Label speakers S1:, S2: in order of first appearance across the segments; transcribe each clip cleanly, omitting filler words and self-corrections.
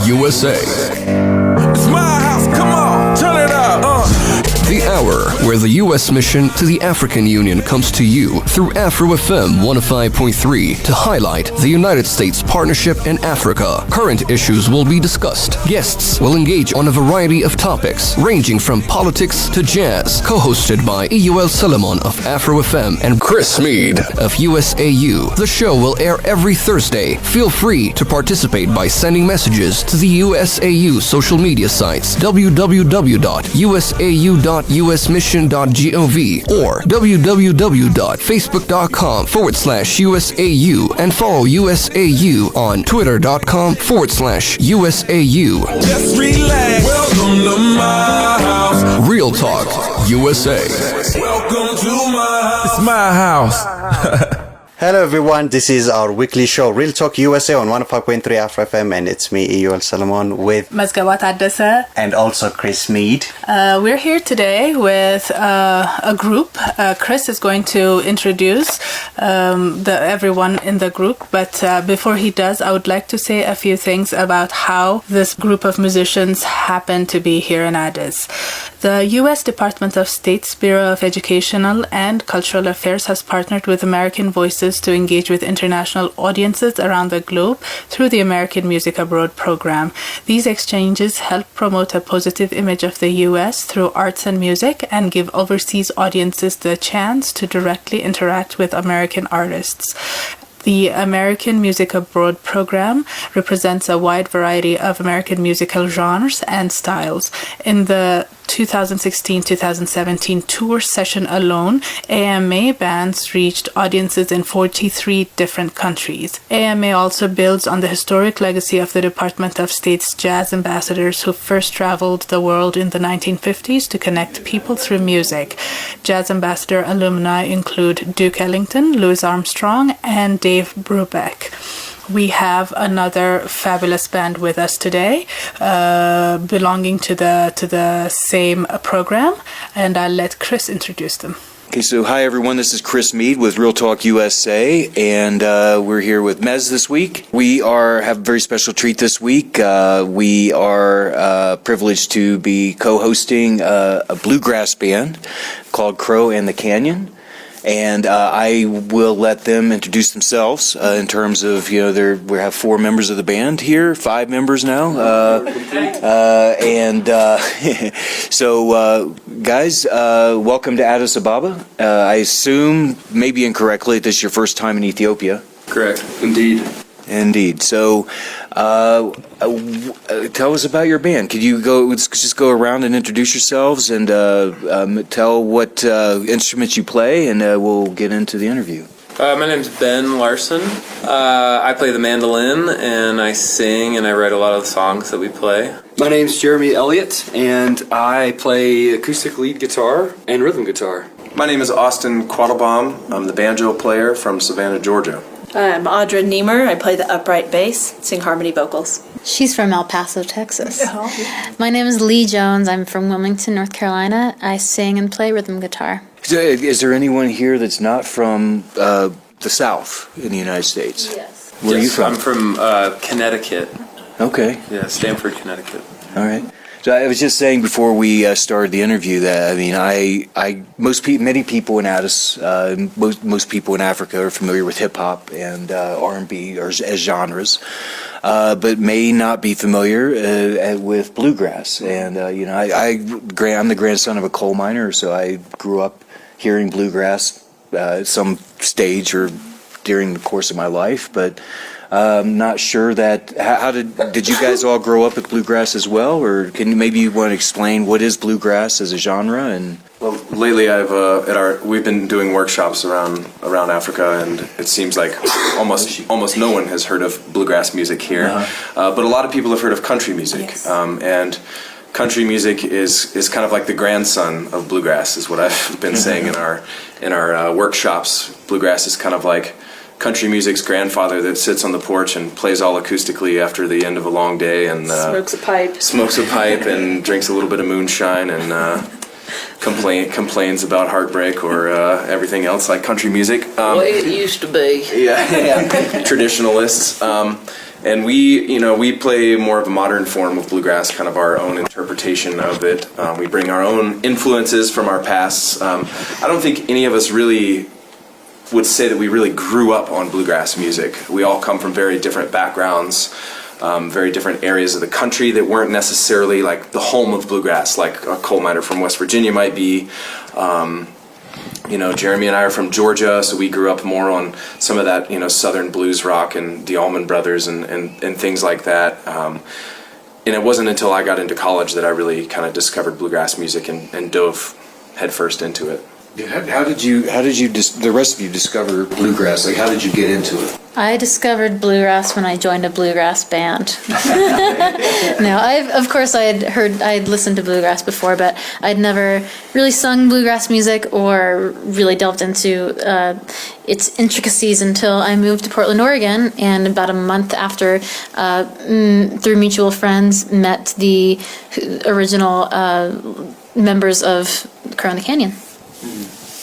S1: USA.
S2: It's my house, come on, turn it up.
S1: The hour where the U.S. mission to the African Union comes to you through Afro FM 105.3 to highlight the United States partnership in Africa. Current issues will be discussed. Guests will engage on a variety of topics, ranging from politics to jazz. Co-hosted by EUL Solomon of Afro FM and Chris Meade of USAU. The show will air every Thursday. Feel free to participate by sending messages to the USAU social media sites www.usau.usmission.gov or www.facebook.com/USAU and follow USAU on twitter.com/USAU.
S2: Just relax. Welcome to my house.
S1: Real Talk USA.
S2: Welcome to my house. It's my house.
S3: Hello everyone, this is our weekly show, Real Talk USA on 105.3 Afro FM, and it's me, EUL Solomon, with
S4: Mazgawa Taddasa
S3: and also Chris Meade.
S4: We're here today with a group. Chris is going to introduce everyone in the group, but before he does, I would like to say a few things about how this group of musicians happen to be here in Addis. The U.S. Department of State's Bureau of Educational and Cultural Affairs has partnered with American Voices to engage with international audiences around the globe through the American Music Abroad program. These exchanges help promote a positive image of the U.S. through arts and music and give overseas audiences the chance to directly interact with American artists. The American Music Abroad program represents a wide variety of American musical genres and styles. In the 2016-2017 tour session alone, AMA bands reached audiences in 43 different countries. AMA also builds on the historic legacy of the Department of State's jazz ambassadors who first traveled the world in the 1950s to connect people through music. Jazz ambassador alumni include Duke Ellington, Louis Armstrong, and Dave Brubeck. We have another fabulous band with us today, belonging to the same program, and I'll let Chris introduce them.
S5: Okay, so hi everyone, this is Chris Meade with Real Talk USA, and we're here with Mez this week. We have a very special treat this week. We are privileged to be co-hosting a bluegrass band called Crow and the Canyon. And I will let them introduce themselves in terms of, we have 4 members of the band here, 5 members now. So, guys, welcome to Addis Ababa. I assume, maybe incorrectly, this is your first time in Ethiopia.
S6: Correct, indeed.
S5: So, tell us about your band. Could you just go around and introduce yourselves and tell what instruments you play, and we'll get into the interview.
S6: My name's Ben Larson. I play the mandolin, and I sing, and I write a lot of the songs that we play.
S7: My name's Jeremy Elliott, and I play acoustic lead guitar and rhythm guitar.
S8: My name is Austin Quattlebaum. I'm the banjo player from Savannah, Georgia.
S9: I'm Audra Niemer. I play the upright bass, sing harmony vocals.
S10: She's from El Paso, Texas. My name is Lee Jones. I'm from Wilmington, North Carolina. I sing and play rhythm guitar.
S5: Is there anyone here that's not from the South in the United States?
S9: Yes.
S5: Where are you from?
S6: I'm from Connecticut.
S5: Okay.
S6: Yeah, Stamford, Connecticut.
S5: All right. So I was just saying before we started the interview that many people in Addis, most people in Africa are familiar with hip hop and R&B as genres, but may not be familiar with bluegrass. And I'm the grandson of a coal miner, so I grew up hearing bluegrass at some stage or during the course of my life, but. Not sure that. How did you guys all grow up with bluegrass as well, or maybe you want to explain what is bluegrass as a genre? And
S8: well, lately we've been doing workshops around Africa, and it seems like almost no one has heard of bluegrass music here, but a lot of people have heard of country music, yes. And country music is kind of like the grandson of bluegrass, is what I've been saying in our workshops. Bluegrass is kind of like country music's grandfather that sits on the porch and plays all acoustically after the end of a long day and
S9: smokes a pipe
S8: and drinks a little bit of moonshine and complains about heartbreak or everything else like country music.
S11: The way it used to be.
S8: Yeah. Traditionalists. And we play more of a modern form of bluegrass, kind of our own interpretation of it. We bring our own influences from our pasts. I don't think any of us really would say that we really grew up on bluegrass music. We all come from very different backgrounds, very different areas of the country that weren't necessarily like the home of bluegrass, like a coal miner from West Virginia might be. Jeremy and I are from Georgia, so we grew up more on some of that, Southern blues rock and the Allman Brothers and things like that. And it wasn't until I got into college that I really kind of discovered bluegrass music and dove headfirst into it.
S5: How did the rest of you discover bluegrass? Like, how did you get into it?
S10: I discovered bluegrass when I joined a bluegrass band. No, I'd listened to bluegrass before, but I'd never really sung bluegrass music or really delved into its intricacies until I moved to Portland, Oregon, and about a month after, through mutual friends, met the original members of Crow in the Canyon.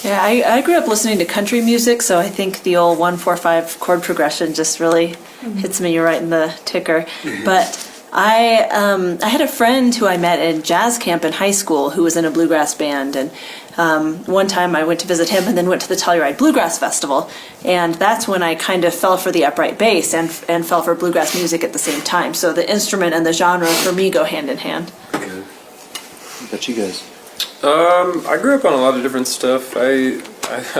S9: Yeah, I grew up listening to country music, so I think the old 1-4-5 chord progression just really hits me right in the ticker. But I had a friend who I met in jazz camp in high school who was in a bluegrass band, and one time I went to visit him and then went to the Telluride Bluegrass Festival, and that's when I kind of fell for the upright bass and fell for bluegrass music at the same time. So the instrument and the genre for me go hand in hand.
S5: Okay. What about you guys?
S6: I grew up on a lot of different stuff. I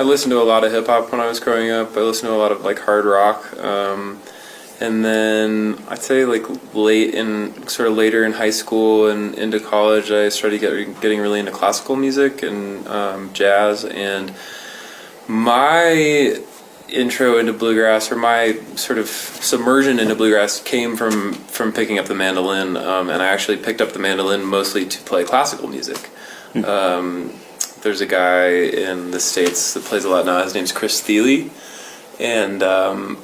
S6: listened to a lot of hip hop when I was growing up. I listened to a lot of like hard rock, and then I'd say like later in high school and into college, I started getting really into classical music and jazz. And my intro into bluegrass, or my sort of submersion into bluegrass, came from picking up the mandolin, and I actually picked up the mandolin mostly to play classical music. There's a guy in the States that plays a lot now. His name's Chris Thiele, and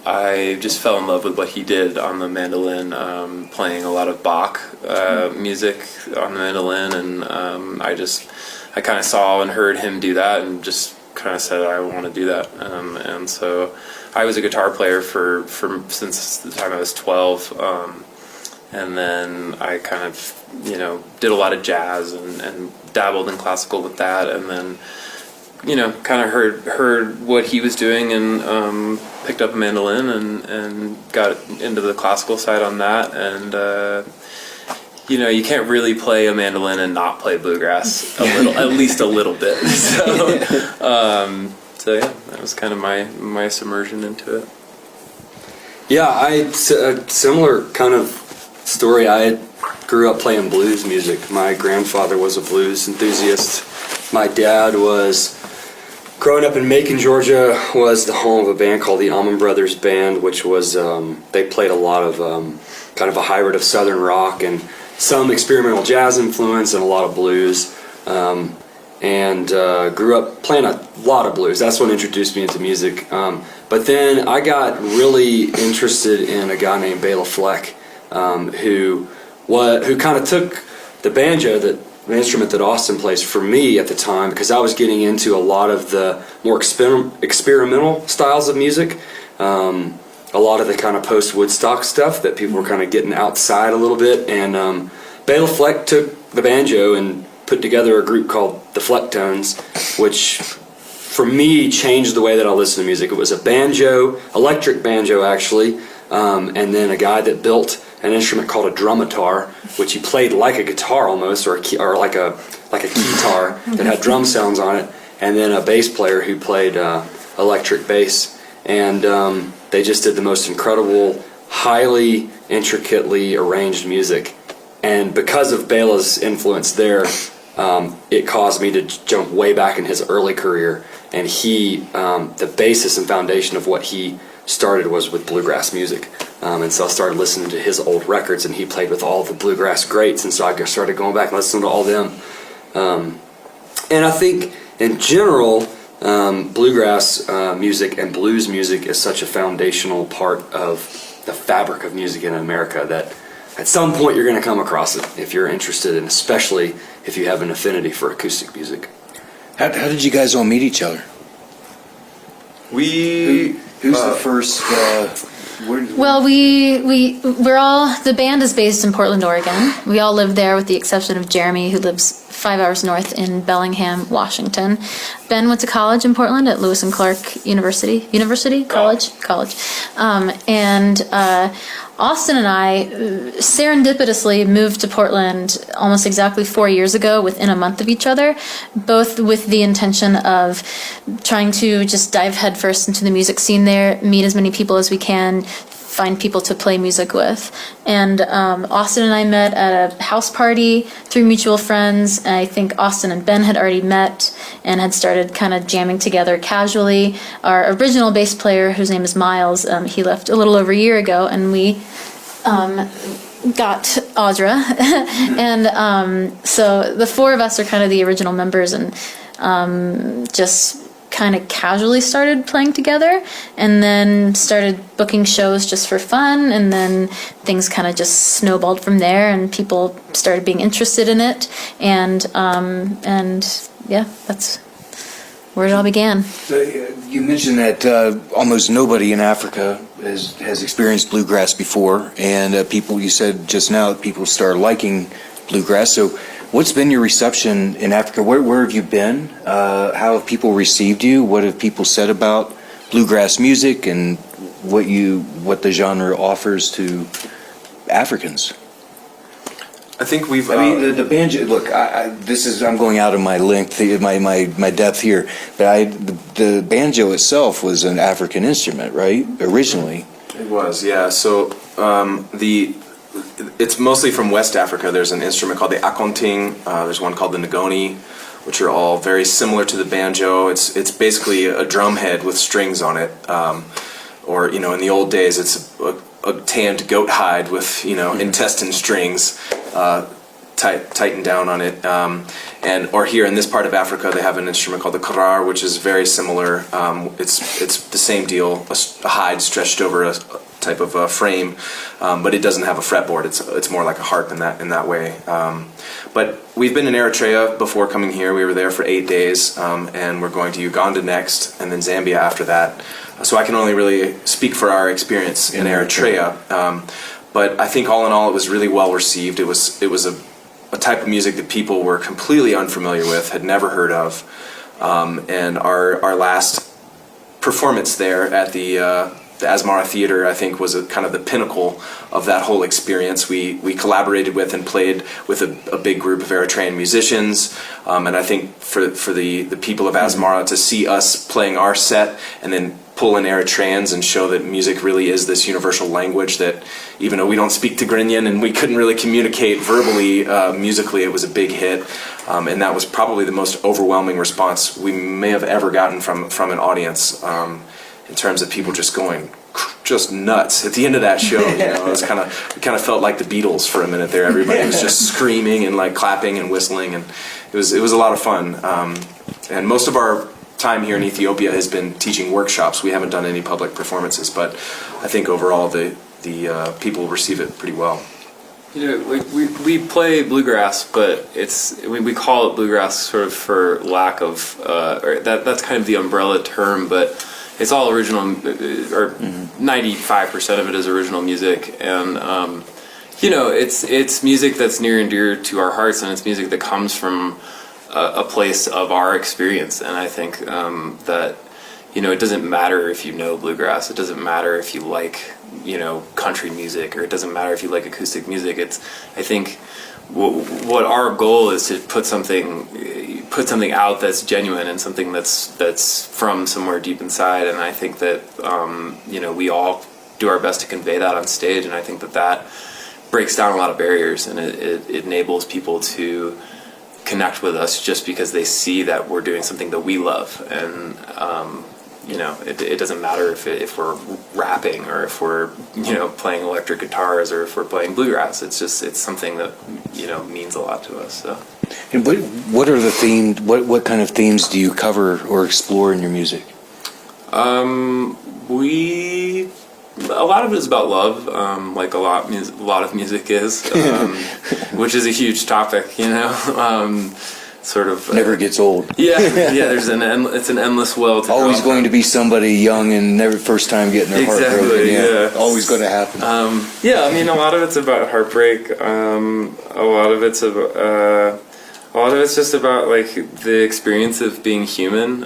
S6: I just fell in love with what he did on the mandolin, playing a lot of Bach music on the mandolin, and I kind of saw and heard him do that and just kind of said I want to do that, and so I was a guitar player for since the time I was 12, and then I kind of did a lot of jazz and dabbled in classical with that, and then kind of heard what he was doing and picked up a mandolin and got into the classical side on that, and you can't really play a mandolin and not play bluegrass at least a little bit. So yeah, that was kind of my submersion into it.
S7: Yeah, a similar kind of story. I grew up playing blues music. My grandfather was a blues enthusiast. My dad was, growing up in Macon, Georgia, was the home of a band called the Allman Brothers Band, which was, they played a lot of kind of a hybrid of Southern rock and some experimental jazz influence and a lot of blues. And grew up playing a lot of blues. That's what introduced me into music. But then I got really interested in a guy named Bela Fleck, who kind of took the banjo, the instrument that Austin plays, for me at the time, because I was getting into a lot of the more experimental styles of music, a lot of the kind of post-Woodstock stuff that people were kind of getting outside a little bit, and Bela Fleck took the banjo and put together a group called the Flecktones, which for me changed the way that I listen to music. It was a banjo, electric banjo actually, and then a guy that built an instrument called a drumitar, which he played like a guitar almost, or like a guitar that had drum sounds on it, and then a bass player who played electric bass, and they just did the most incredible, highly intricately arranged music. And because of Bela's influence there, it caused me to jump way back in his early career, and the basis and foundation of what he started was with bluegrass music. And so I started listening to his old records, and he played with all the bluegrass greats, and so I started going back and listening to all them. And I think in general, bluegrass music and blues music is such a foundational part of the fabric of music in America that at some point you're going to come across it if you're interested, and especially if you have an affinity for acoustic music.
S5: How did you guys all meet each other?
S8: Who's
S5: the first?
S10: Well, we're all, the band is based in Portland, Oregon. We all live there with the exception of Jeremy, who lives 5 hours north in Bellingham, Washington. Ben went to college in Portland at Lewis and Clark University, College. Austin and I serendipitously moved to Portland almost exactly 4 years ago within a month of each other, both with the intention of trying to just dive headfirst into the music scene there, meet as many people as we can, find people to play music with. And Austin and I met at a house party through mutual friends. And I think Austin and Ben had already met and had started kind of jamming together casually. Our original bass player, whose name is Miles, he left a little over a year ago, and we got Audra. And so the four of us are kind of the original members, and just kind of casually started playing together, and then started booking shows just for fun, and then things kind of just snowballed from there, and people started being interested in it, and yeah, that's where it all began.
S5: You mentioned that almost nobody in Africa has experienced bluegrass before, and people, you said just now, people start liking bluegrass. So what's been your reception in Africa? Where have you been? How have people received you? What have people said about bluegrass music and what the genre offers to Africans?
S8: I think we've.
S5: I mean, the banjo. Look, I'm going out of my length, my depth here. But the banjo itself was an African instrument, right? Originally,
S8: it was. Yeah. So it's mostly from West Africa. There's an instrument called the akonting. There's one called the ngoni, which are all very similar to the banjo. It's basically a drum head with strings on it, or in the old days, it's a tanned goat hide with intestine strings tightened down on it. Or here in this part of Africa, they have an instrument called the karar, which is very similar. It's the same deal, a hide stretched over a type of a frame, but it doesn't have a fretboard. It's more like a harp in that way. But we've been in Eritrea before coming here. We were there for 8 days, and we're going to Uganda next, and then Zambia after that. So I can only really speak for our experience in Eritrea. But I think all in all, it was really well received. It was a type of music that people were completely unfamiliar with, had never heard of. And our last performance there at the Asmara Theater, I think, was kind of the pinnacle of that whole experience. We collaborated with and played with a big group of Eritrean musicians, and I think for the people of Asmara to see us playing our set and then pull in Eritreans and show that music really is this universal language, that even though we don't speak Tigrinya and we couldn't really communicate verbally, musically it was a big hit, and that was probably the most overwhelming response we may have ever gotten from an audience, in terms of people just going just nuts at the end of that show. It was we kind of felt like the Beatles for a minute there. Everybody was just screaming and like clapping and whistling, and it was a lot of fun. And most of our time here in Ethiopia has been teaching workshops. We haven't done any public performances, but I think overall the people receive it pretty well.
S6: We play bluegrass, but we call it bluegrass sort of for lack of that's kind of the umbrella term, but it's all original, or 95% of it is original music, and it's music that's near and dear to our hearts, and it's music that comes from a place of our experience. And I think that it doesn't matter if you know bluegrass, it doesn't matter if you like country music, or it doesn't matter if you like acoustic music. I think what our goal is to put something out that's genuine and something that's from somewhere deep inside. And I think that we all do our best to convey that on stage, and I think that breaks down a lot of barriers, and it enables people to connect with us just because they see that we're doing something that we love. And it doesn't matter if we're rapping, or if we're playing electric guitars, or if we're playing bluegrass. It's something that means a lot to us. So.
S5: And what are the themes? What kind of themes do you cover or explore in your music?
S6: We A lot of it is about love, like a lot of music is, which is a huge topic, you know. Sort of
S5: never gets old.
S6: Yeah. There's it's an endless well. To
S5: always going to be somebody young and never first time getting their heart broken. Yeah, always going to happen.
S6: Yeah, I mean, a lot of it's about heartbreak. A lot of it's just about like the experience of being human,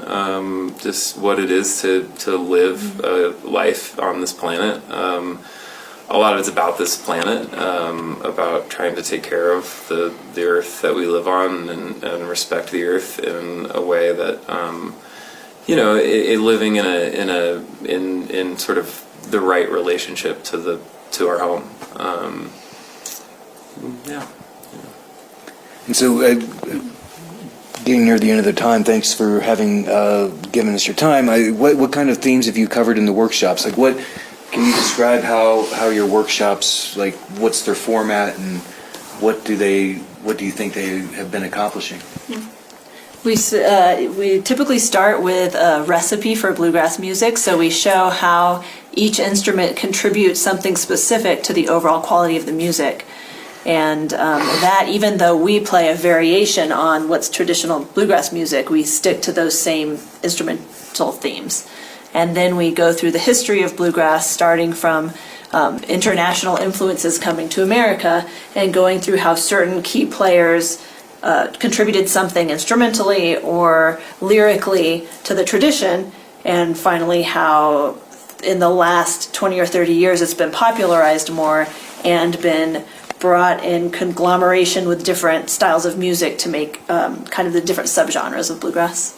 S6: just what it is to live a life on this planet. A lot of it's about this planet, about trying to take care of the earth that we live on and respect the earth in a way that, living in sort of the right relationship to our home. Yeah.
S5: And so, getting near the end of the time, thanks for having given us your time. What kind of themes have you covered in the workshops? Like what? Can you describe how your workshops, like, what's their format and what do you think they have been accomplishing?
S9: We typically start with a recipe for bluegrass music, so we show how each instrument contributes something specific to the overall quality of the music. And that, even though we play a variation on what's traditional bluegrass music, we stick to those same instrumental themes. And then we go through the history of bluegrass, starting from international influences coming to America and going through how certain key players contributed something instrumentally or lyrically to the tradition, and finally how in the last 20 or 30 years it's been popularized more and been brought in conglomeration with different styles of music to make kind of the different subgenres of bluegrass.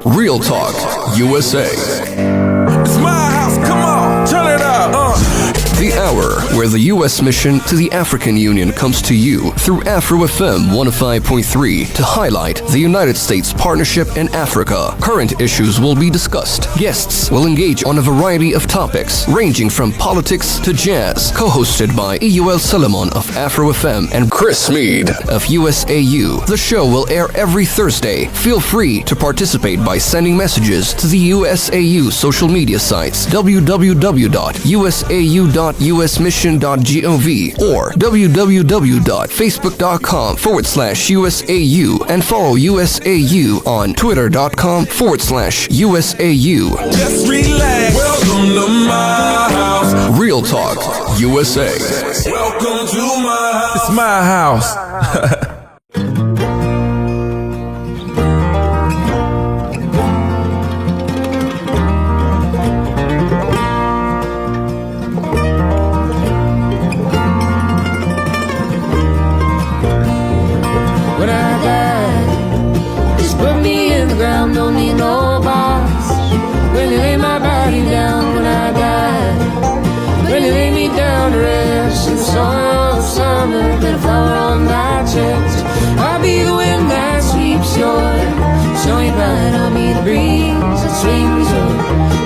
S1: Real Talk USA.
S2: It's my house, come on, turn it up.
S1: The hour where the U.S. mission to the African Union comes to you through Afro FM 105.3 to highlight the United States partnership in Africa. Current issues will be discussed. Guests will engage on a variety of topics ranging from politics to jazz. Co-hosted by EUL Solomon of Afro FM and Chris Meade of USAU. The show will air every Thursday. Feel free to participate by sending messages to the USAU social media sites www.usau.usmission.gov or www.facebook.com/USAU and follow USAU on twitter.com/USAU.
S2: Just relax. Welcome to my house.
S1: Real Talk USA.
S2: Welcome to my house. It's my house.
S12: Don't need no box. When you lay my body down when I die, when you lay me down to rest in the soil of summer, then a flower on my chest. I'll be the wind that sweeps your snowy pride. I'll be the breeze that swings your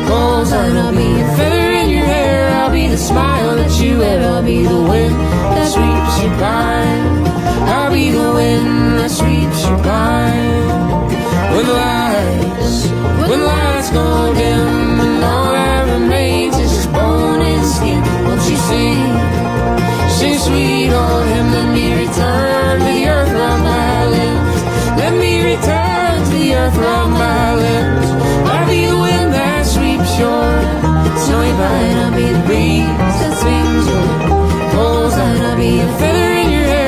S12: cold side. I'll be a feather in your hair. I'll be the smile that you wear. I'll be the wind that sweeps your pine. I'll be the wind that sweeps your pine. When the lights go dim and all that remains is just bone and skin, won't you sing sweet old hymn? Let me return to the earth from my limbs. Let me return to the earth from my limbs. I'll be the wind that sweeps your snowy vine. I'll be the breeze that swings your cold side. I'll be a feather in your hair.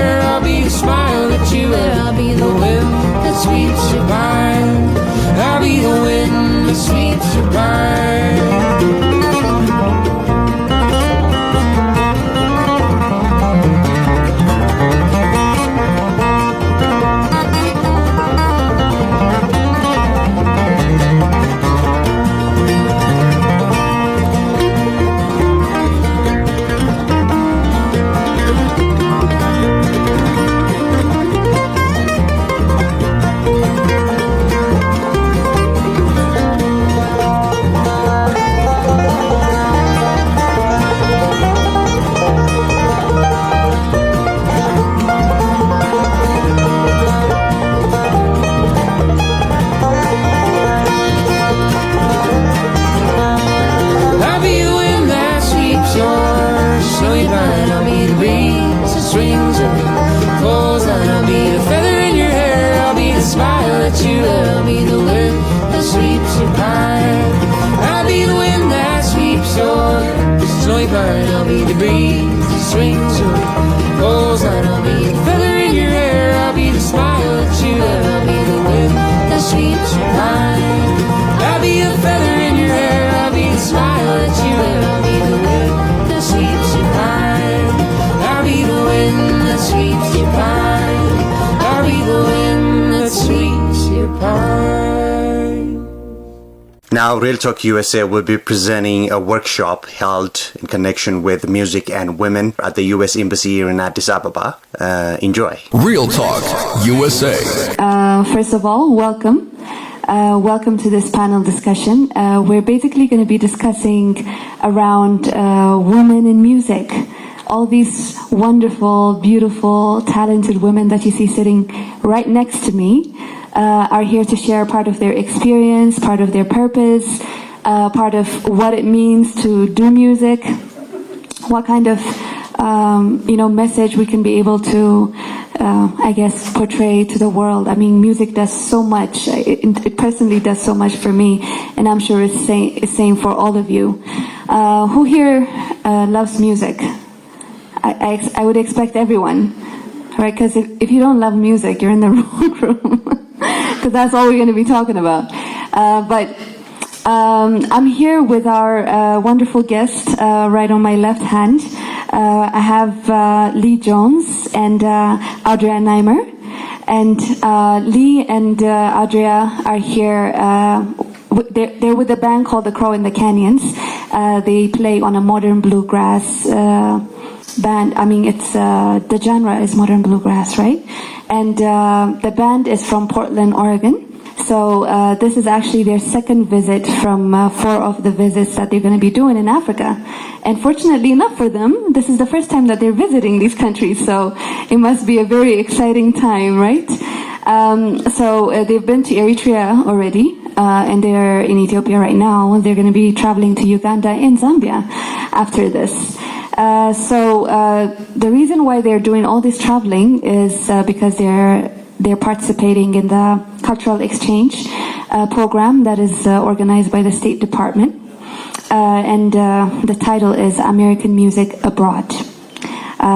S12: your pine. I'll be the wind that sweeps your snowy pine. I'll be the breeze that swings your poles line. I'll be a feather in your hair. I'll be the smile that you let. I'll be the wind that sweeps your pine. I'll be a feather in your hair. I'll be the smile that you let. I'll be the wind that sweeps your pine. I'll be the wind that sweeps your pine. I'll be the wind that sweeps your pine.
S3: Now, Real Talk USA will be presenting a workshop held in connection with music and women at the U.S. Embassy here in Addis Ababa. Enjoy.
S1: Real Talk USA.
S13: First of all, welcome. Welcome to this panel discussion. We're basically going to be discussing around women in music. All these wonderful, beautiful, talented women that you see sitting right next to me are here to share part of their experience, part of their purpose, part of what it means to do music, what kind of message we can be able to portray to the world. I mean, music does so much. It personally does so much for me, and I'm sure it's same for all of you. Who here loves music? I would expect everyone, right? Because if you don't love music, you're in the wrong room. Because that's all we're going to be talking about. But I'm here with our wonderful guest right on my left hand. I have Lee Jones and Adria Neimer. And Lee and Adria are here. They're with a band called The Crow in the Canyons. They play on a modern bluegrass band. I mean, it's the genre is modern bluegrass, right? And the band is from Portland, Oregon. So this is actually their second visit from 4 of the visits that they're going to be doing in Africa. And fortunately enough for them, this is the first time that they're visiting these countries. So it must be a very exciting time, right? So they've been to Eritrea already, and they're in Ethiopia right now. They're going to be traveling to Uganda and Zambia after this. So the reason why they're doing all this traveling is because they're participating in the cultural exchange program that is organized by the State Department, and the title is American Music Abroad.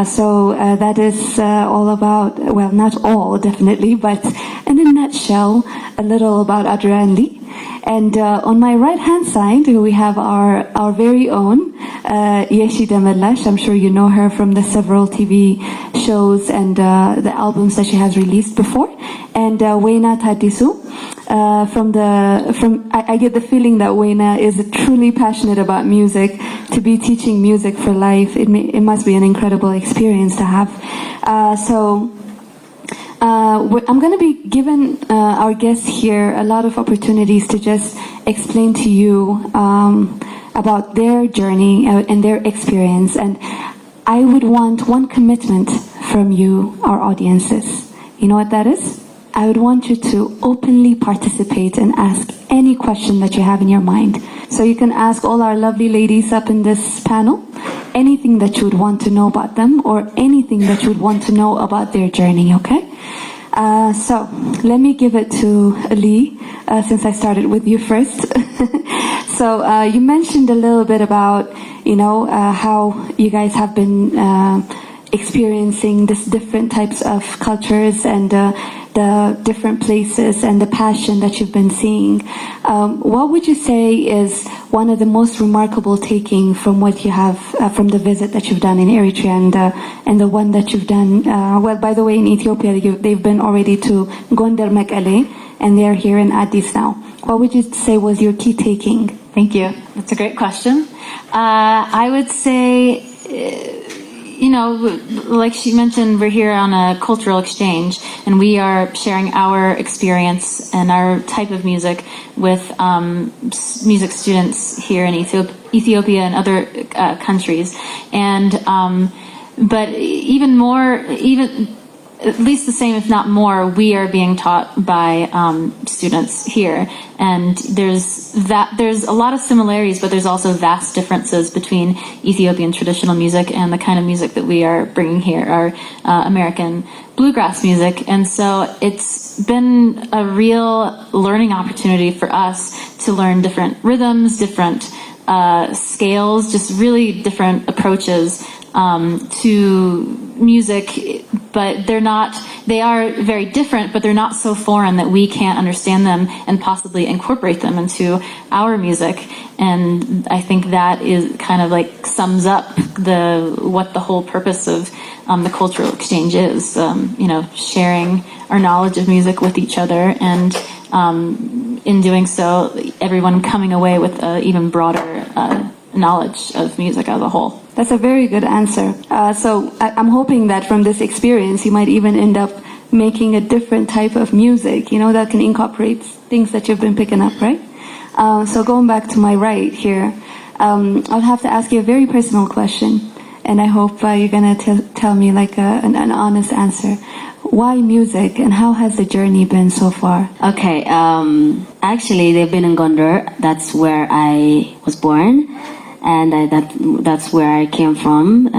S13: So that is all about, well, not all definitely, but in a nutshell, a little about Adria and Lee. And on my right hand side, we have our very own Yeshi Demelash. I'm sure you know her from the several TV shows and the albums that she has released before. And Weina Tadisu. I get the feeling that Weina is truly passionate about music. To be teaching music for life, it must be an incredible experience to have. I'm going to be giving our guests here a lot of opportunities to just explain to you about their journey and their experience. And I would want one commitment from you, our audiences. You know what that is? I would want you to openly participate and ask any question that you have in your mind. So you can ask all our lovely ladies up in this panel anything that you would want to know about them or anything that you would want to know about their journey, okay? So let me give it to Lee, since I started with you first. So you mentioned a little bit about, how you guys have been experiencing these different types of cultures and the different places and the passion that you've been seeing. What would you say is one of the most remarkable taking from what you have from the visit that you've done in Eritrea and the one that you've done, well, by the way, in Ethiopia, they've been already to Gondar Mekele, and they're here in Addis now. What would you say was your key taking?
S10: Thank you. That's a great question. I would say, like she mentioned, we're here on a cultural exchange, and we are sharing our experience and our type of music with music students here in Ethiopia and other countries. And but even at least the same, if not more, we are being taught by students here. And there's a lot of similarities, but there's also vast differences between Ethiopian traditional music and the kind of music that we are bringing here, our American bluegrass music. And so it's been a real learning opportunity for us to learn different rhythms, different scales, just really different approaches to music, but they are very different, but they're not so foreign that we can't understand them and possibly incorporate them into our music. And I think that is kind of like sums up what the whole purpose of the cultural exchange is, sharing our knowledge of music with each other, and in doing so, everyone coming away with an even broader knowledge of music as a whole.
S13: That's a very good answer. So I'm hoping that from this experience, you might even end up making a different type of music, that can incorporate things that you've been picking up, right? So going back to my right here, I'll have to ask you a very personal question, and I hope you're going to tell me like an honest answer. Why music, and how has the journey been so far?
S14: Okay, actually, they've been in Gondar. That's where I was born, and that's where I came from.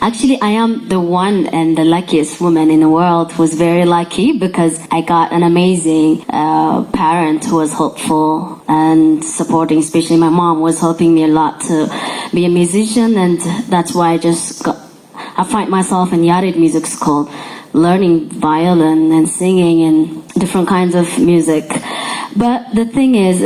S14: Actually, I am the one and the luckiest woman in the world who's very lucky, because I got an amazing parent who was helpful and supporting. Especially my mom was helping me a lot to be a musician, and that's why I find myself in Yared Music School, learning violin and singing and different kinds of music. But the thing is,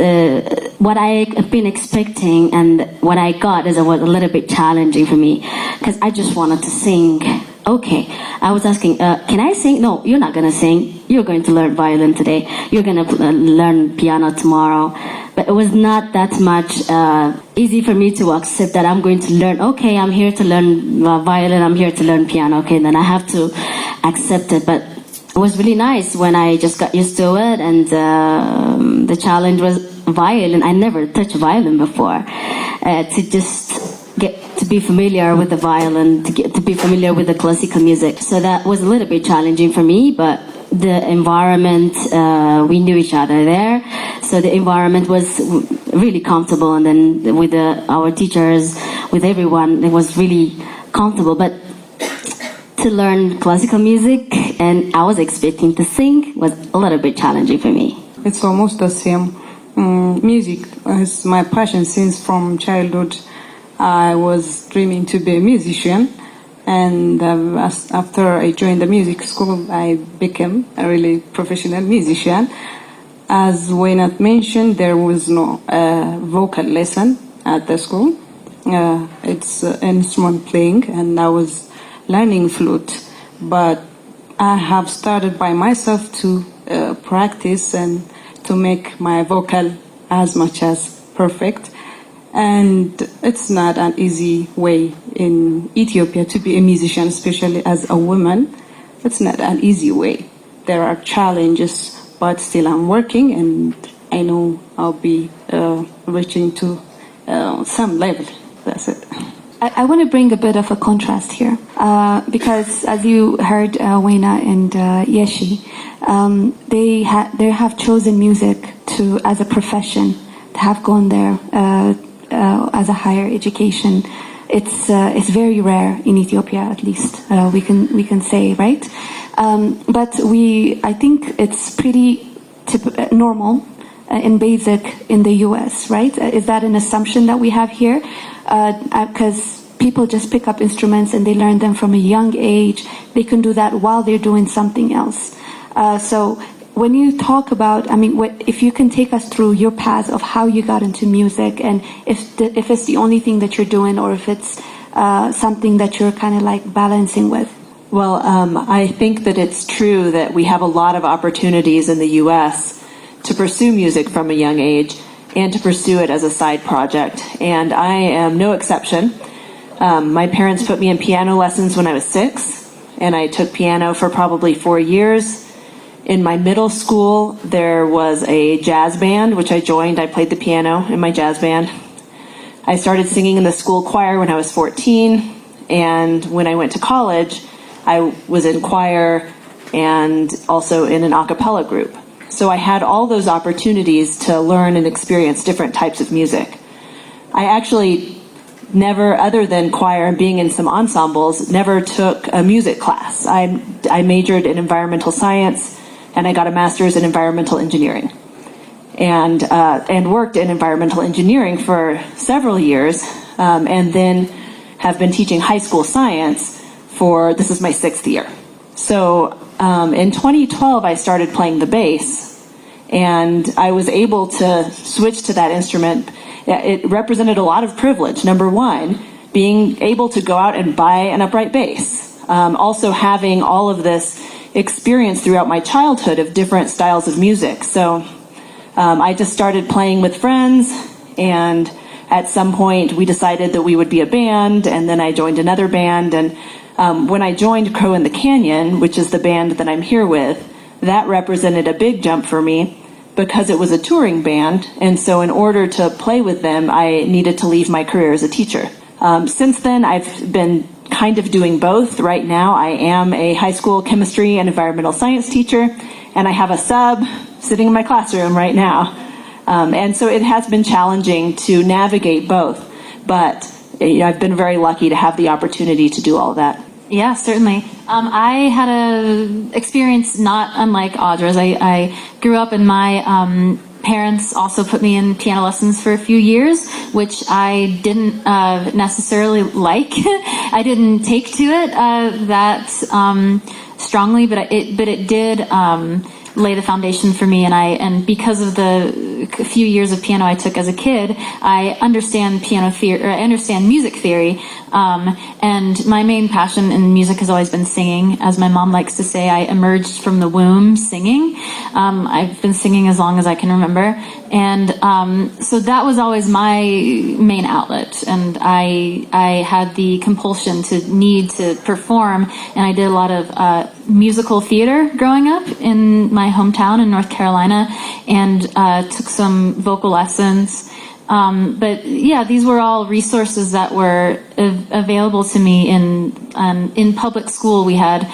S14: what I have been expecting and what I got was a little bit challenging for me, because I just wanted to sing. Okay, I was asking, can I sing? No, you're not going to sing. You're going to learn violin today. You're going to learn piano tomorrow. But it was not that much easy for me to accept that I'm going to learn. Okay, I'm here to learn violin. I'm here to learn piano. Okay, then I have to accept it. But it was really nice when I just got used to it. And the challenge was violin. I never touched violin before. To just get to be familiar with the violin, to be familiar with the classical music. So that was a little bit challenging for me, but the environment, we knew each other there, so the environment was really comfortable, and then with our teachers, with everyone, it was really comfortable. But to learn classical music, and I was expecting to sing, was a little bit challenging for me.
S15: It's almost the same. Music is my passion since from childhood. I was dreaming to be a musician, and after I joined the music school, I became a really professional musician. As Waynat mentioned, there was no vocal lesson at the school. It's instrument playing, and I was learning flute. But I have started by myself to practice and to make my vocal as much as perfect. And it's not an easy way in Ethiopia to be a musician, especially as a woman. It's not an easy way. There are challenges, but still I'm working, and I know I'll be reaching to some level. That's it.
S13: I want to bring a bit of a contrast here, because as you heard Wayna and Yeshi, they have chosen music as a profession, to have gone there as a higher education. It's very rare in Ethiopia, at least we can say, right? But I think it's pretty normal and basic in the U.S., right? Is that an assumption that we have here? Because people just pick up instruments and they learn them from a young age. They can do that while they're doing something else. So when you talk about, if you can take us through your path of how you got into music, and if it's the only thing that you're doing, or if it's something that you're kind of like balancing with.
S16: Well, I think that it's true that we have a lot of opportunities in the U.S. to pursue music from a young age and to pursue it as a side project. And I am no exception. My parents put me in piano lessons when I was 6, and I took piano for probably 4 years. In my middle school, there was a jazz band, which I joined. I played the piano in my jazz band. I started singing in the school choir when I was 14, and when I went to college, I was in choir and also in an a cappella group. So I had all those opportunities to learn and experience different types of music. I actually never, other than choir and being in some ensembles, never took a music class. I majored in environmental science, and I got a master's in environmental engineering, and worked in environmental engineering for several years, and then have been teaching high school science for, this is my 6th year. So in 2012, I started playing the bass, and I was able to switch to that instrument. It represented a lot of privilege. Number one, being able to go out and buy an upright bass. Also having all of this experience throughout my childhood of different styles of music. So I just started playing with friends, and at some point we decided that we would be a band, and then I joined another band. And when I joined Crow in the Canyon, which is the band that I'm here with, that represented a big jump for me because it was a touring band, and so in order to play with them, I needed to leave my career as a teacher. Since then, I've been kind of doing both. Right now, I am a high school chemistry and environmental science teacher, and I have a sub sitting in my classroom right now. And so it has been challenging to navigate both, but I've been very lucky to have the opportunity to do all that.
S10: Yeah, certainly. I had a experience not unlike Audra's. I grew up and my parents also put me in piano lessons for a few years, which I didn't necessarily like. I didn't take to it that strongly, but it did lay the foundation for me, and because of the few years of piano I took as a kid, I understand piano theory, or I understand music theory, and my main passion in music has always been singing. As my mom likes to say, I emerged from the womb singing. I've been singing as long as I can remember, and so that was always my main outlet, and I had the compulsion to need to perform, and I did a lot of musical theater growing up in my hometown in North Carolina, and took some vocal lessons. But yeah, these were all resources that were available to me in public school. We had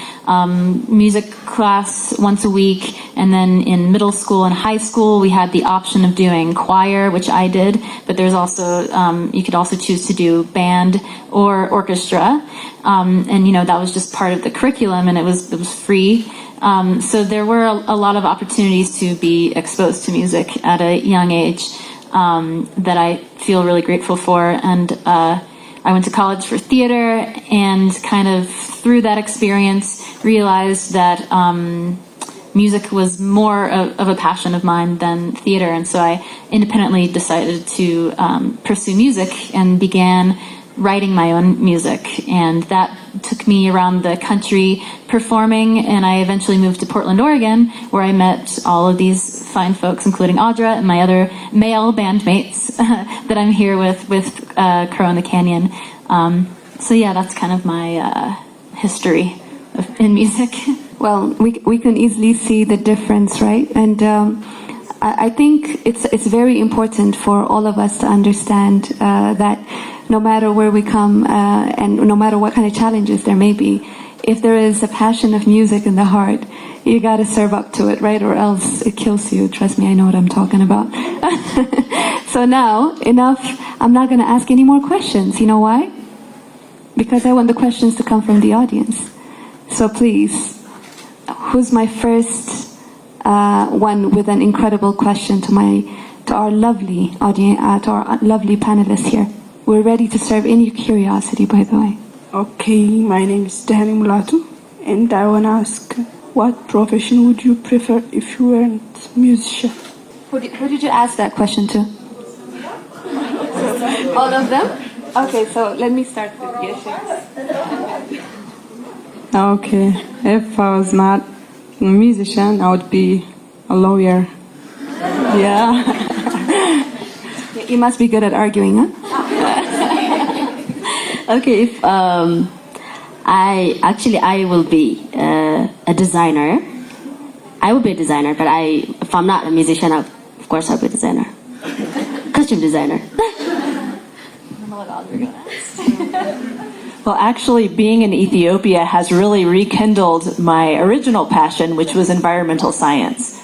S10: music class once a week, and then in middle school and high school we had the option of doing choir, which I did, but there's also you could also choose to do band or orchestra, and that was just part of the curriculum, and it was free. So there were a lot of opportunities to be exposed to music at a young age that I feel really grateful for. And I went to college for theater, and kind of through that experience realized that music was more of a passion of mine than theater. And so I independently decided to pursue music and began writing my own music, and that took me around the country performing, and I eventually moved to Portland, Oregon, where I met all of these fine folks, including Audra and my other male bandmates that I'm here with Crow in the Canyon. So yeah, that's kind of my history in music.
S13: Well, we can easily see the difference, right? And I think it's very important for all of us to understand that no matter where we come and no matter what kind of challenges there may be, if there is a passion of music in the heart, you got to serve up to it, right? Or else it kills you. Trust me, I know what I'm talking about. So now, enough. I'm not going to ask any more questions. You know why? Because I want the questions to come from the audience. So please, who's my first one with an incredible question to our lovely audience, to our lovely panelists here? We're ready to serve any curiosity, by the way.
S17: Okay, my name is Dani Mulatu, and I want to ask, what profession would you prefer if you weren't a musician?
S13: Who did you ask that question to? All of them? Okay, so let me start with Yeshe.
S15: Okay, if I was not a musician, I would be a lawyer. Yeah.
S13: You must be good at arguing, huh?
S14: Okay, if I will be a designer. I will be a designer, but if I'm not a musician, of course I'll be a designer. Costume designer.
S16: Well, actually, being in Ethiopia has really rekindled my original passion, which was environmental science.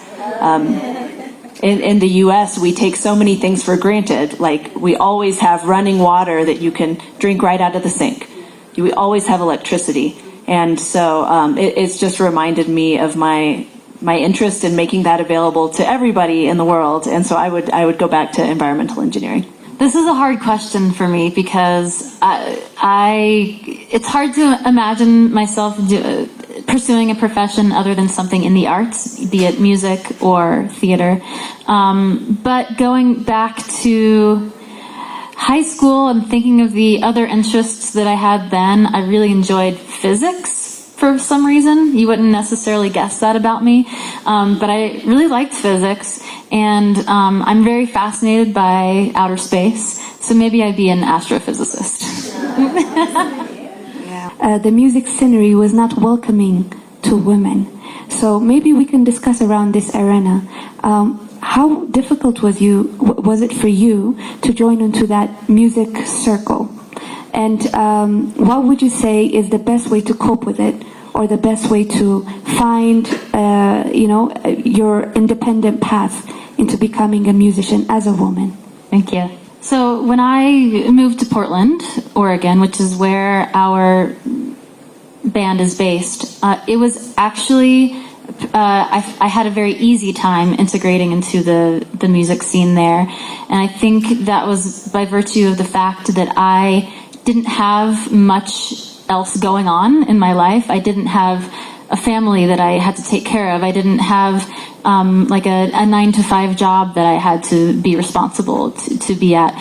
S16: In the U.S., we take so many things for granted. Like, we always have running water that you can drink right out of the sink. We always have electricity. And so it's just reminded me of my interest in making that available to everybody in the world. And so I would go back to environmental engineering.
S10: This is a hard question for me because it's hard to imagine myself pursuing a profession other than something in the arts, be it music or theater. But going back to high school and thinking of the other interests that I had then, I really enjoyed physics. For some reason, you wouldn't necessarily guess that about me, but I really liked physics, and I'm very fascinated by outer space, so maybe I'd be an astrophysicist.
S13: The music scenery was not welcoming to women, so maybe we can discuss around this arena. How difficult was it for you to join into that music circle? And what would you say is the best way to cope with it, or the best way to find, your independent path into becoming a musician as a woman?
S10: Thank you. So when I moved to Portland, Oregon, which is where our band is based, it was actually, I had a very easy time integrating into the music scene there. And I think that was by virtue of the fact that I didn't have much else going on in my life. I didn't have a family that I had to take care of. I didn't have like a 9-to-5 job that I had to be responsible to be at.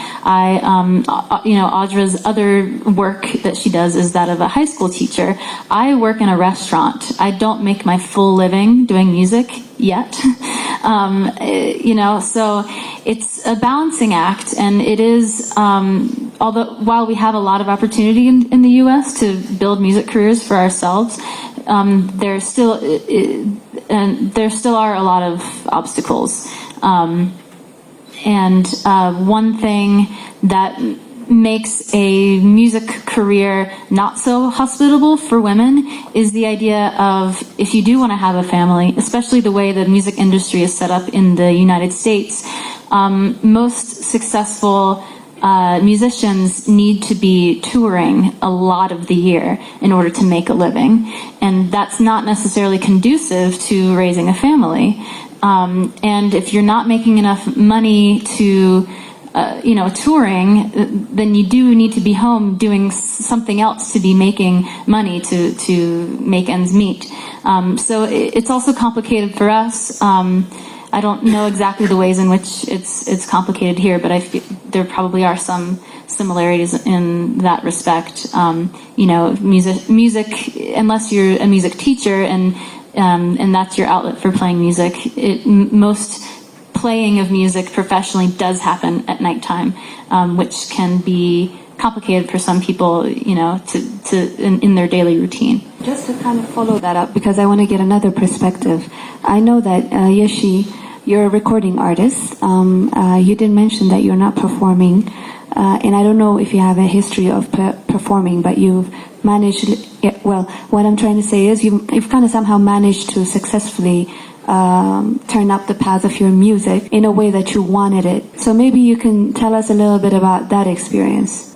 S10: Audra's other work that she does is that of a high school teacher. I work in a restaurant. I don't make my full living doing music yet. So it's a balancing act, and it is, while we have a lot of opportunity in the U.S. to build music careers for ourselves, there still are a lot of obstacles. And one thing that makes a music career not so hospitable for women is the idea of, if you do want to have a family, especially the way the music industry is set up in the United States, most successful musicians need to be touring a lot of the year in order to make a living, and that's not necessarily conducive to raising a family. And if you're not making enough money to touring, then you do need to be home doing something else to be making money to make ends meet. So it's also complicated for us. I don't know exactly the ways in which it's complicated here, but I feel there probably are some similarities in that respect. Music, unless you're a music teacher and that's your outlet for playing music, most playing of music professionally does happen at nighttime, which can be complicated for some people, in their daily routine.
S13: Just to kind of follow that up, because I want to get another perspective. I know that, Yeshi, you're a recording artist. You did mention that you're not performing, and I don't know if you have a history of performing, but you've managed, what I'm trying to say is you've kind of somehow managed to successfully turn up the path of your music in a way that you wanted it. So maybe you can tell us a little bit about that experience.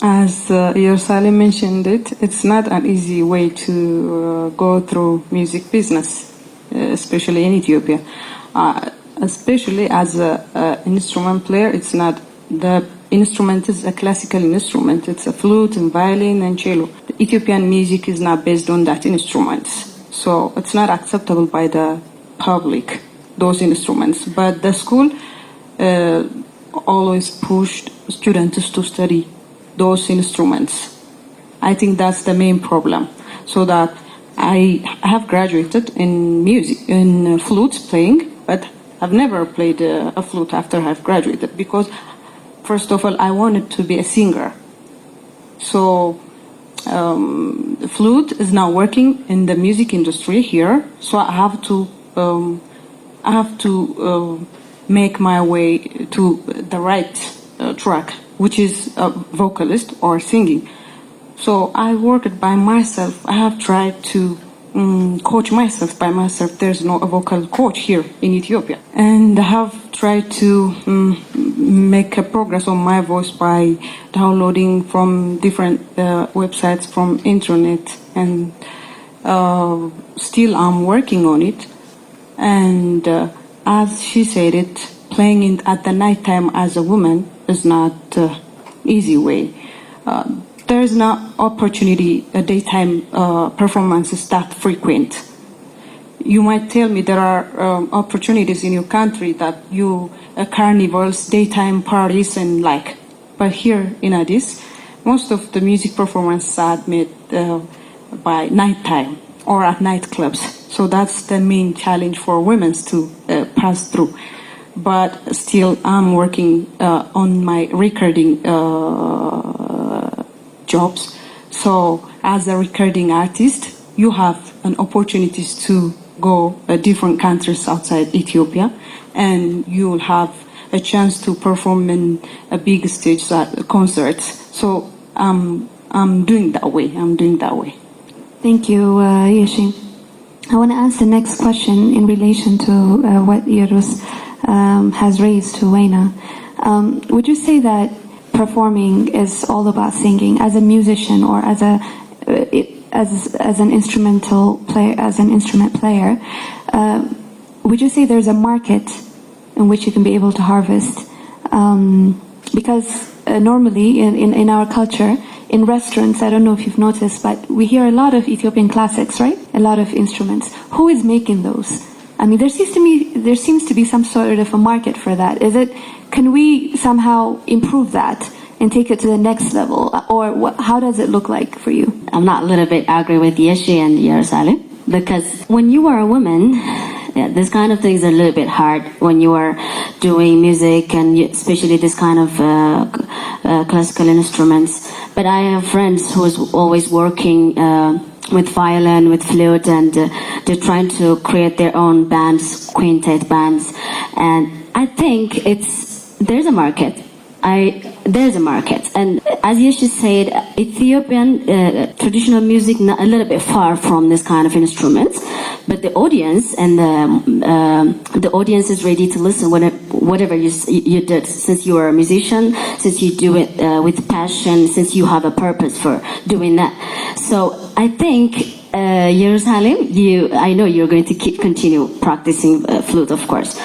S15: As Yersali mentioned it's not an easy way to go through music business, especially in Ethiopia. Especially as an instrument player, it's not. The instrument is a classical instrument. It's a flute and violin and cello. The Ethiopian music is not based on that instruments. So it's not acceptable by the public, those instruments. But the school always pushed students to study those instruments. I think that's the main problem. So that I have graduated in music, in flute playing, but I've never played a flute after I've graduated because, first of all, I wanted to be a singer. So the flute is now working in the music industry here, so I have to make my way to the right track, which is a vocalist or singing. So I worked by myself. I have tried to coach myself by myself. There's no vocal coach here in Ethiopia. And I have tried to make a progress on my voice by downloading from different websites from internet, and still I'm working on it. And as she said it, playing at the nighttime as a woman is not easy way. There's no opportunity, daytime performances that frequent. You might tell me there are opportunities in your country that you carnivals, daytime parties and like. But here in Addis, most of the music performances are made by nighttime or at nightclubs. So that's the main challenge for women to pass through. But still, I'm working on my recording jobs. So as a recording artist, you have an opportunities to go different countries outside Ethiopia, and you will have a chance to perform in a big stage at concerts. So I'm doing that way.
S13: Thank you, Yeshi. I want to ask the next question in relation to what Yerus has raised to Wayna. Would you say that performing is all about singing as a musician or as an instrument player? Would you say there's a market in which you can be able to harvest? Because normally in our culture, in restaurants, I don't know if you've noticed, but we hear a lot of Ethiopian classics, right? A lot of instruments. Who is making those? I mean, there seems to be some sort of a market for that. Can we somehow improve that and take it to the next level? Or how does it look like for you?
S14: I'm not a little bit agree with Yeshi and Yerusalem, because when you are a woman, this kind of things are a little bit hard when you are doing music, and especially this kind of classical instruments. But I have friends who is always working with violin, with flute, and they're trying to create their own bands, quintet bands. And I think there's a market. There's a market. And as Yeshi said, Ethiopian traditional music not a little bit far from this kind of instruments, but the audience and the audience is ready to listen whatever you did. Since you are a musician, since you do it with passion, since you have a purpose for doing that. So I think Jerusalem, I know you're going to continue practicing flute, of course.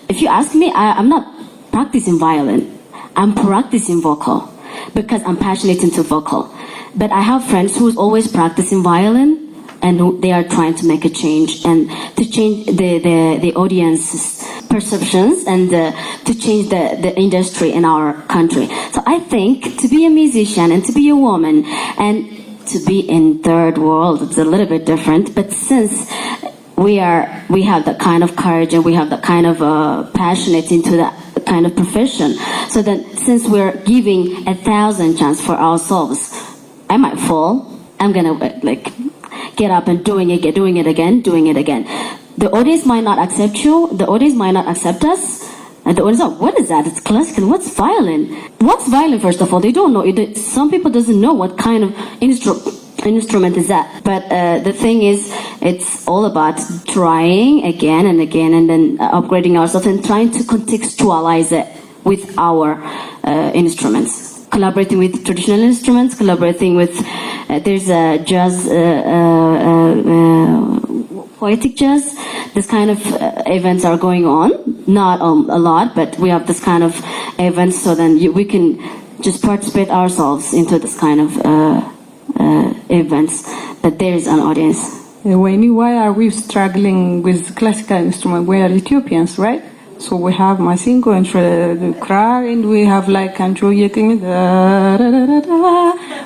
S14: If you ask me, I'm not practicing violin. I'm practicing vocal because I'm passionate into vocal. But I have friends who's always practicing violin, and they are trying to make a change and to change the audience's perceptions and to change the industry in our country. So I think to be a musician and to be a woman and to be in third world, it's a little bit different. But since we have that kind of courage and we have that kind of passionate into that kind of profession, so that since we're giving 1,000 chance for ourselves, I might fall, I'm gonna get up and doing it again. The audience might not accept you, the audience might not accept us, and the audience, what is that? It's classical. What's violin? What's violin? First of all, they don't know. Some people doesn't know what kind of instrument is that. But the thing is, it's all about trying again and again, and then upgrading ourselves and trying to contextualize it with our instruments. Collaborating with traditional instruments, collaborating with there's a jazz, poetic jazz. This kind of events are going on, not a lot, but we have this kind of events, so then we can just participate ourselves into this kind of events. But there is an audience.
S15: Why are we struggling with classical instruments? We are Ethiopians, right? So we have Masingo and the cry, and we have Androyeting.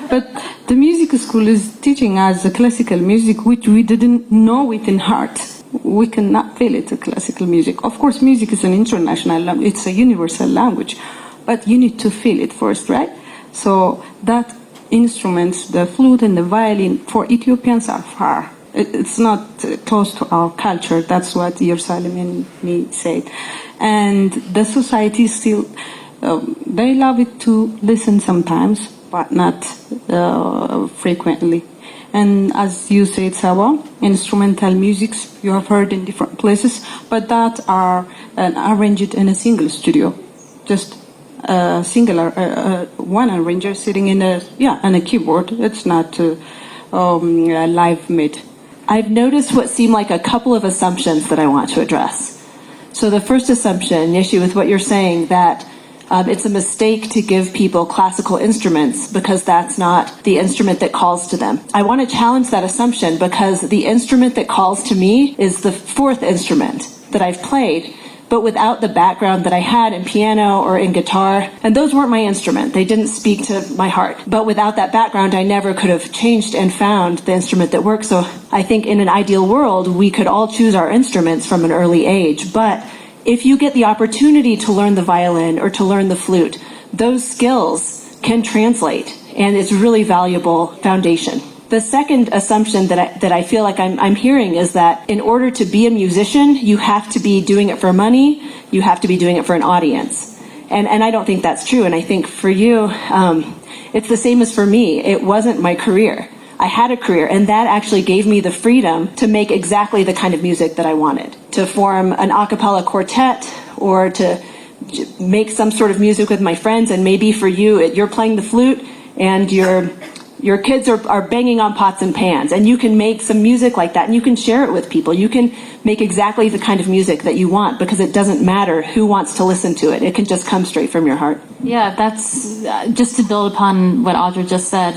S15: But the music school is teaching us the classical music, which we didn't know it in heart. We cannot feel it, the classical music. Of course, music is an international language. It's a universal language. But you need to feel it first, right? So that instruments, the flute and the violin, for Ethiopians are far. It's not close to our culture. That's what Yersalim and me said. And the society still, they love it to listen sometimes, but not frequently. And as you said, Sawa, instrumental music you have heard in different places, but that are arranged in a single studio, just a singular one arranger sitting in a keyboard. It's not live made.
S16: I've noticed what seem like a couple of assumptions that I want to address. So the first assumption, Nishi, with what you're saying, that it's a mistake to give people classical instruments because that's not the instrument that calls to them. I want to challenge that assumption because the instrument that calls to me is the fourth instrument that I've played, but without the background that I had in piano or in guitar. And those weren't my instrument. They didn't speak to my heart. But without that background, I never could have changed and found the instrument that worked. So I think in an ideal world, we could all choose our instruments from an early age. But if you get the opportunity to learn the violin or to learn the flute, those skills can translate, and it's really valuable foundation. The second assumption that I feel like I'm hearing is that in order to be a musician, you have to be doing it for money, you have to be doing it for an audience. And I don't think that's true, and I think for you, it's the same as for me. It wasn't my career. I had a career, and that actually gave me the freedom to make exactly the kind of music that I wanted. To form an a cappella quartet, or to make some sort of music with my friends, and maybe for you, you're playing the flute, and your kids are banging on pots and pans, and you can make some music like that, and you can share it with people. You can make exactly the kind of music that you want, because it doesn't matter who wants to listen to it. It can just come straight from your heart.
S10: Yeah, that's just to build upon what Audra just said,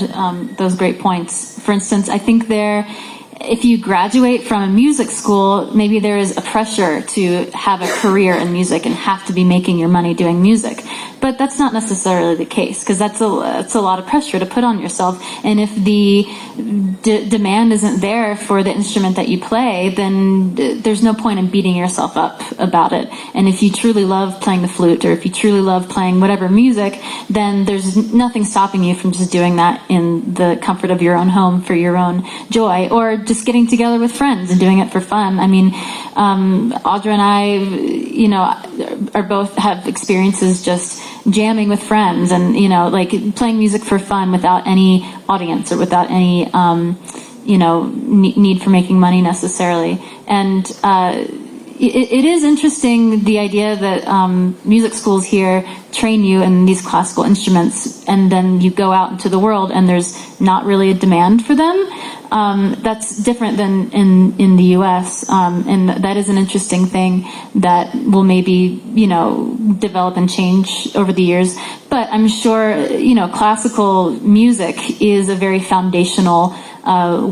S10: those great points. For instance, I think if you graduate from a music school, maybe there is a pressure to have a career in music and have to be making your money doing music. But that's not necessarily the case, because that's a lot of pressure to put on yourself. And if the demand isn't there for the instrument that you play, then there's no point in beating yourself up about it. And if you truly love playing the flute, or if you truly love playing whatever music, then there's nothing stopping you from just doing that in the comfort of your own home for your own joy, or just getting together with friends and doing it for fun. I mean, Audra and I, are both have experiences just jamming with friends and, like playing music for fun without any audience or without any, need for making money necessarily. And it is interesting, the idea that music schools here train you in these classical instruments, and then you go out into the world and there's not really a demand for them. That's different than in the U.S., and that is an interesting thing that will maybe, develop and change over the years. But I'm sure, classical music is a very foundational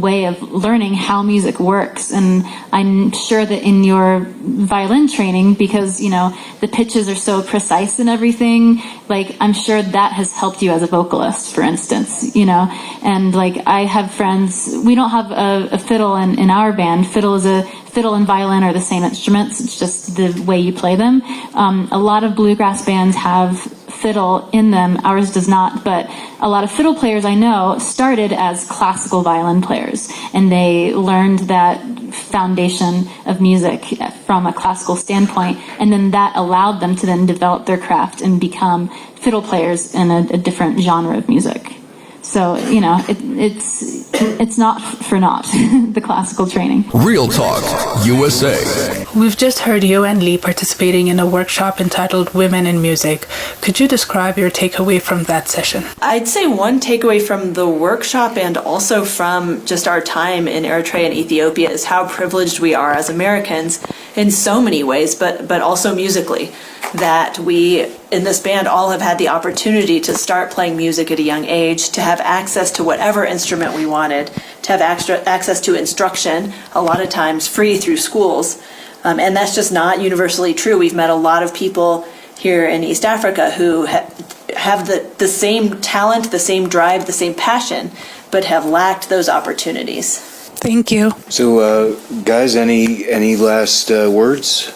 S10: way of learning how music works. And I'm sure that in your violin training, because, the pitches are so precise and everything, like, I'm sure that has helped you as a vocalist, for instance, and like, I have friends, we don't have a fiddle in our band. Fiddle and violin are the same instruments. It's just the way you play them. A lot of bluegrass bands have fiddle in them. Ours does not, but a lot of fiddle players I know started as classical violin players, and they learned that foundation of music from a classical standpoint, and then that allowed them to then develop their craft and become fiddle players in a different genre of music. So, it's not for naught, the classical training.
S1: Real Talk USA.
S4: We've just heard you and Lee participating in a workshop entitled Women in Music. Could you describe your takeaway from that session?
S9: I'd say one takeaway from the workshop and also from just our time in Eritrea and Ethiopia is how privileged we are as Americans in so many ways, but also musically. That we, in this band, all have had the opportunity to start playing music at a young age, to have access to whatever instrument we wanted, to have access to instruction, a lot of times free through schools. And that's just not universally true. We've met a lot of people here in East Africa who have the same talent, the same drive, the same passion, but have lacked those opportunities.
S4: Thank you.
S5: So, guys, any last words?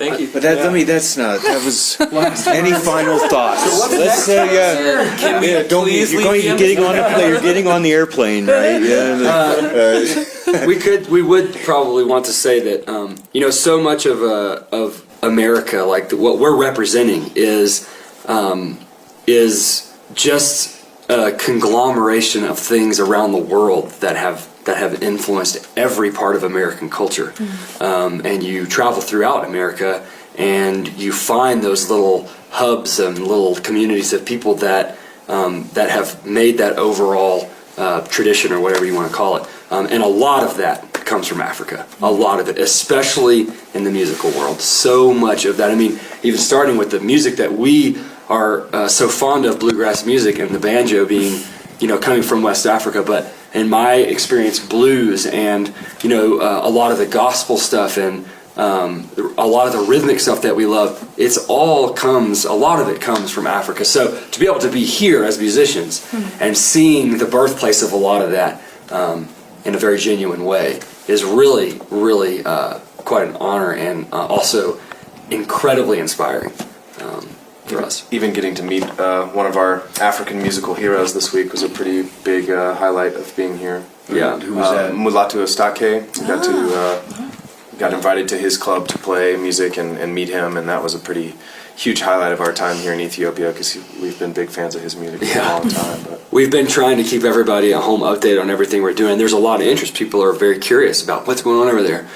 S6: Thank you.
S5: But that was any final thoughts?
S7: So what
S5: Let's say, you're getting on the airplane, right?
S7: We would probably want to say that, so much of America, like what we're representing is just a conglomeration of things around the world that have influenced every part of American culture. And you travel throughout America and you find those little hubs and little communities of people that have made that overall tradition, or whatever you want to call it. And a lot of that comes from Africa. A lot of it, especially in the musical world. So much of that. I mean, even starting with the music that we are so fond of, bluegrass music, and the banjo being, coming from West Africa, but in my experience, blues and, a lot of the gospel stuff and a lot of the rhythmic stuff that we love, a lot of it comes from Africa. So to be able to be here as musicians and seeing the birthplace of a lot of that in a very genuine way is really, really quite an honor, and also incredibly inspiring for us.
S8: Even getting to meet one of our African musical heroes this week was a pretty big highlight of being here.
S7: Yeah.
S8: Who was that? Mulatu Astake. We got invited to his club to play music and meet him, and that was a pretty huge highlight of our time here in Ethiopia, because we've been big fans of his music for a long time. But
S7: we've been trying to keep everybody at home updated on everything we're doing. There's a lot of interest. People are very curious about what's going on over there.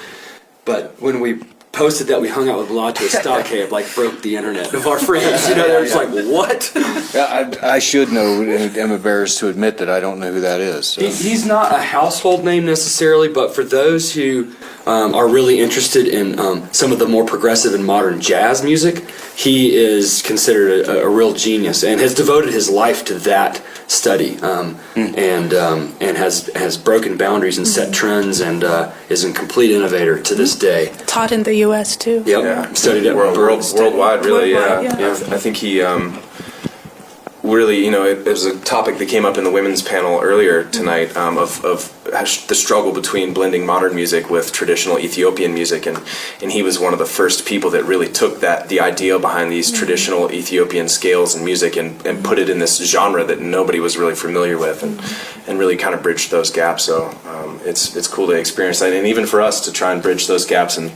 S7: But when we posted that we hung out with Mulatu Astake, it broke the internet of our friends. They're just like, what?
S5: Yeah, I should know, and I'm embarrassed to admit that I don't know who that is. So.
S7: He's not a household name necessarily, but for those who are really interested in some of the more progressive and modern jazz music, he is considered a real genius and has devoted his life to that study, and has broken boundaries and set trends, and is a complete innovator to this day.
S4: Taught in the U.S. too.
S7: Yep.
S8: Yeah.
S7: Studied at
S8: worldwide, really.
S4: Worldwide,
S8: Yeah. I think he really, it was a topic that came up in the women's panel earlier tonight, of the struggle between blending modern music with traditional Ethiopian music, and he was one of the first people that really took the idea behind these traditional Ethiopian scales and music and put it in this genre that nobody was really familiar with, and really kind of bridged those gaps. So it's cool to experience that, and even for us to try and bridge those gaps and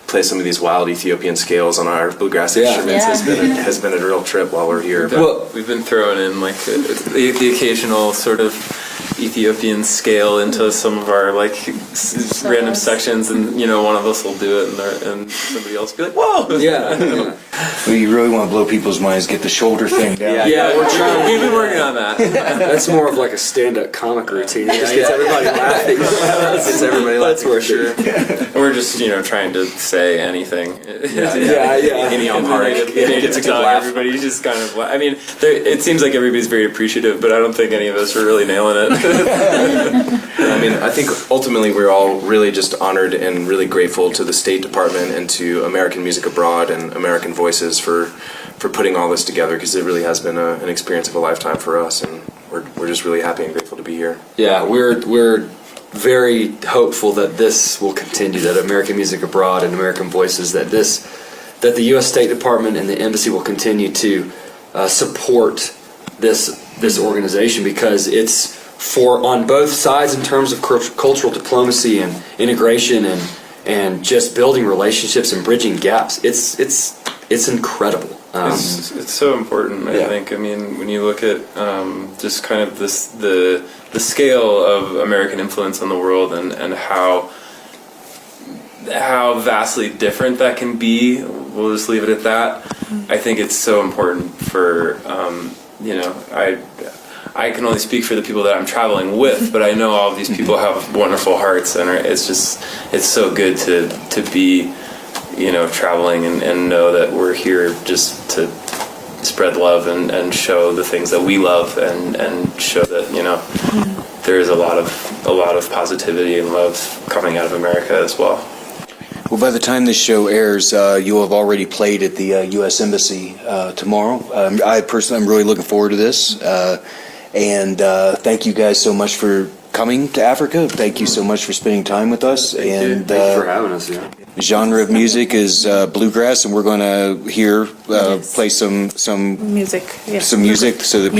S8: play some of these wild Ethiopian scales on our bluegrass instruments has been a real trip while we're here.
S6: Well, we've been throwing in the occasional sort of Ethiopian scale into some of our random sections, and one of us will do it, and somebody else will be like, "Whoa!"
S7: Yeah.
S5: Well, you really want to blow people's minds, get the shoulder thing down.
S7: Yeah, we're trying.
S6: We've been working on that.
S7: That's more of a stand-up comic routine. It just gets everybody laughing.
S8: Gets everybody laughing.
S7: That's for sure.
S6: We're just trying to say anything.
S8: Any
S6: It's a laugh. Everybody's just kind of. I mean, it seems like everybody's very appreciative, but I don't think any of us are really nailing it.
S8: I think ultimately we're all really just honored and really grateful to the State Department and to American Music Abroad and American Voices for putting all this together, because it really has been an experience of a lifetime for us, and we're just really happy and grateful to be here.
S7: Yeah, we're very hopeful that this will continue, that American Music Abroad and American Voices, that the U.S. State Department and the Embassy will continue to support this organization, because it's on both sides in terms of cultural diplomacy and integration and just building relationships and bridging gaps. It's incredible.
S6: It's so important, I think. I mean, when you look at just kind of the scale of American influence on the world, and how vastly different that can be, we'll just leave it at that. I think it's so important for I can only speak for the people that I'm traveling with, but I know all of these people have wonderful hearts, and it's so good to be traveling and know that we're here just to spread love and show the things that we love, and show that there is a lot of positivity and love coming out of America as well.
S5: Well, by the time this show airs, you'll have already played at the U.S. Embassy tomorrow. I personally am really looking forward to this, and thank you guys so much for coming to Africa. Thank you so much for spending time with us.
S7: Thank you for having us. Yeah.
S5: The genre of music is bluegrass, and we're going to play some
S4: music,
S5: some music, so that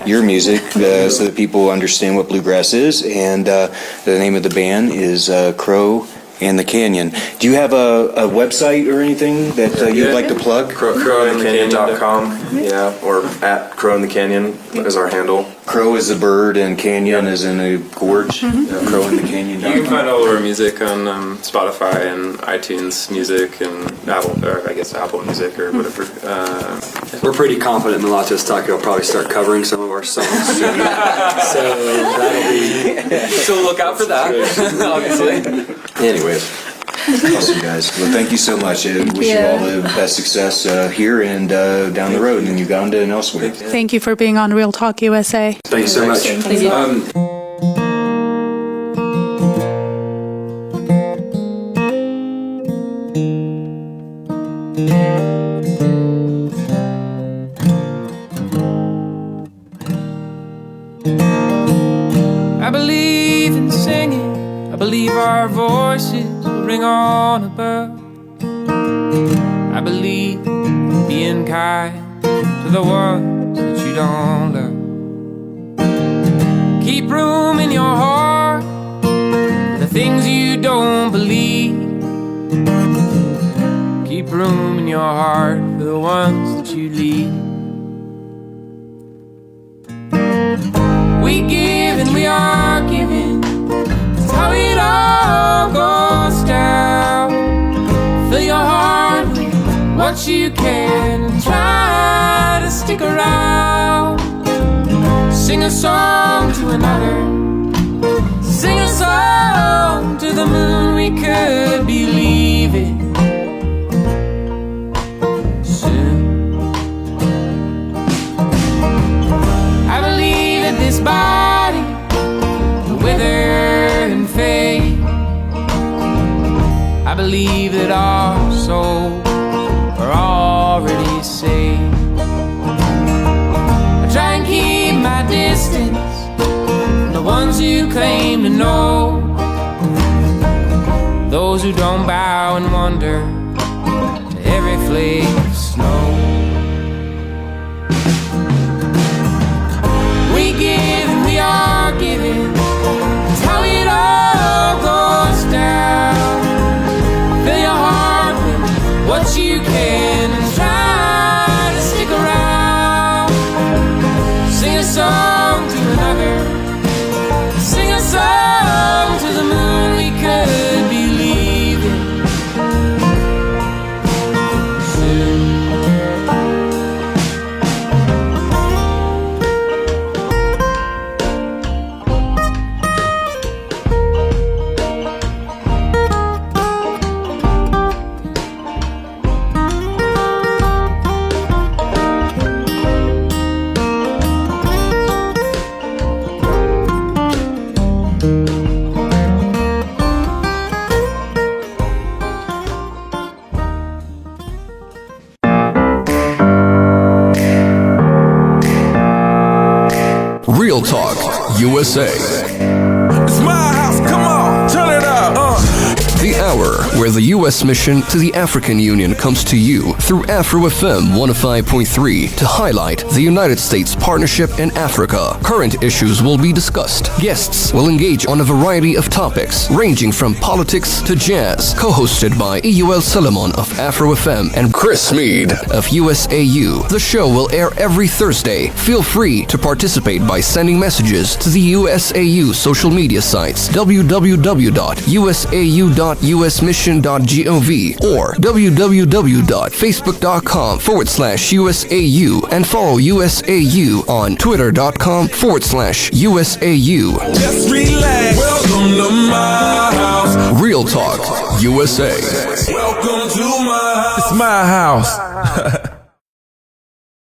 S5: your music, so that people understand what bluegrass is. And the name of the band is Crow and the Canyon. Do you have a website or anything that you'd like to plug?
S8: Crowandthecanyon.com, yeah, or at Crow in the Canyon is our handle.
S5: Crow is a bird and canyon is in a gorge. Crow in the Canyon.
S6: You can find all of our music on Spotify and iTunes Music and Apple, or I guess Apple Music or whatever.
S7: We're pretty confident Mulatto's Taco will probably start covering some of our songs soon. So that'll be... So look out for that, obviously.
S5: Anyways. Awesome, guys. Well, thank you so much. I wish you all the best success here and down the road in Uganda and elsewhere.
S4: Thank you for being on Real Talk USA.
S7: Thank you so much.
S4: Thank you.
S18: I believe in singing. I believe our voices will ring on above. I believe in being kind to the ones that you don't love. Keep room in your heart for the things you don't believe. Keep room in your heart for the ones that you leave. We give and we are giving. That's how it all goes down. Fill your heart with what you can and try to stick around. Sing a song to another. Sing a song to the moon. We could be leaving soon. I believe that this body will wither and fade. I believe that our souls are already saved. I try and keep my distance from the ones you claim to know, those who don't bow and wonder to every flake of snow. We give and we are giving. That's how it all goes down. Fill your heart with what you can and try to stick around. Sing a song to another. Sing a song to the moon. We could be leaving soon.
S1: Real Talk USA.
S2: It's my house, come on, turn it up.
S1: The hour where the U.S. mission to the African Union comes to you through Afro FM 105.3 to highlight the United States partnership in Africa. Current issues will be discussed. Guests will engage on a variety of topics ranging from politics to jazz. Co-hosted by EUL Solomon of Afro FM and Chris Meade of USAU. The show will air every Thursday. Feel free to participate by sending messages to the USAU social media sites www.usau.usmission.gov or www.facebook.com/USAU and follow USAU on twitter.com/USAU.
S2: Just relax. Welcome to my house.
S1: Real Talk USA.
S2: Welcome to my house. It's my house.